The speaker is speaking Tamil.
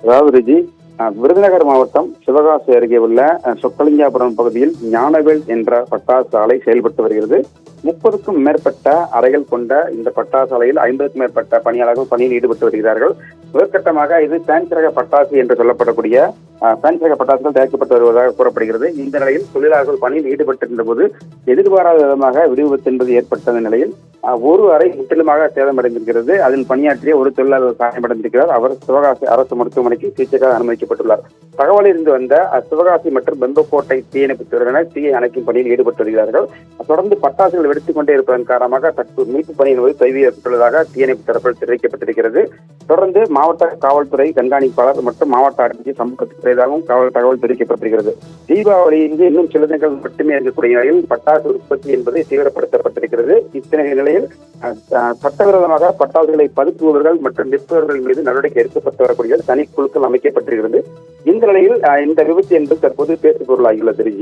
அதாவது ரிஜி, விருதுநகர் மாவட்டம் சிவகாசி அருகே உள்ள சொக்கலிங்காபுரம் பகுதியில் ஞானவேல் என்ற பட்டாசு ஆலை செயல்பட்டு வருகிறது. 30க்கும் மேற்பட்ட அறைகள் கொண்ட இந்த பட்டாசு ஆலையில் 50க்கும் மேற்பட்ட பணியாளர்கள் பணியில் ஈடுபட்டு வருகிறார்கள். முதற்கட்டமாக இது பேன்சி ரக பட்டாசு என்று சொல்லப்படக்கூடிய பேன்சி ரக பட்டாசுகள் தயாரிக்கப்பட்டு வருவதாக கூறப்படுகிறது. இந்த நிலையில் தொழிலாளர்கள் பணியில் ஈடுபட்டிருந்த போது எதிர்பாராத விதமாக விபத்து என்பது ஏற்பட்ட நிலையில் ஒரு அறை முற்றிலுமாக சேதமடைந்திருக்கிறது. அதில் பணியாற்றிய ஒரு தொழிலாளர் காயமடைந்திருக்கிறார். அவர் சிவகாசி அரசு மருத்துவமனைக்கு சிகிச்சைக்காக அனுமதிக்கப்பட்டுள்ளார். தகவல் இருந்து வந்த சிவகாசி மற்றும் பெம்பக்கோட்டை தீயணைப்பு துறையினர் தீயை அணைக்கும் பணியில் ஈடுபட்டு வருகிறார்கள். தொடர்ந்து பட்டாசுகள் வெடித்துக் கொண்டே இருப்பதன் காரணமாக தற்போது மீட்பு பணி என்பது தொய்வு ஏற்பட்டுள்ளதாக தீயணைப்பு தரப்பில் தெரிவிக்கப்பட்டிருக்கிறது. தொடர்ந்து மாவட்ட காவல்துறை கண்காணிப்பாளர் மற்றும் மாவட்ட ஆட்சியர் சம்பவத்துக்கு செய்ததாகவும் தகவல் தெரிவிக்கப்பட்டிருக்கிறது. தீபாவளி இன்னும் சில தினங்கள் மட்டுமே இருக்கக்கூடிய நிலையில் பட்டாசு உற்பத்தி என்பது தீவிரப்படுத்தப்பட்டிருக்கிறது. இத்தகைய நிலையில் சட்டவிரோதமாக பட்டாசுகளை பதுக்குபவர்கள் மற்றும் விற்பவர்கள் மீது நடவடிக்கை எடுக்கப்பட்டு வரக்கூடிய தனி குழுக்கள் அமைக்கப்பட்டிருக்கிறது. இந்த நிலையில் இந்த விபத்து என்பது தற்போது பேசுபொருளாகியுள்ளது.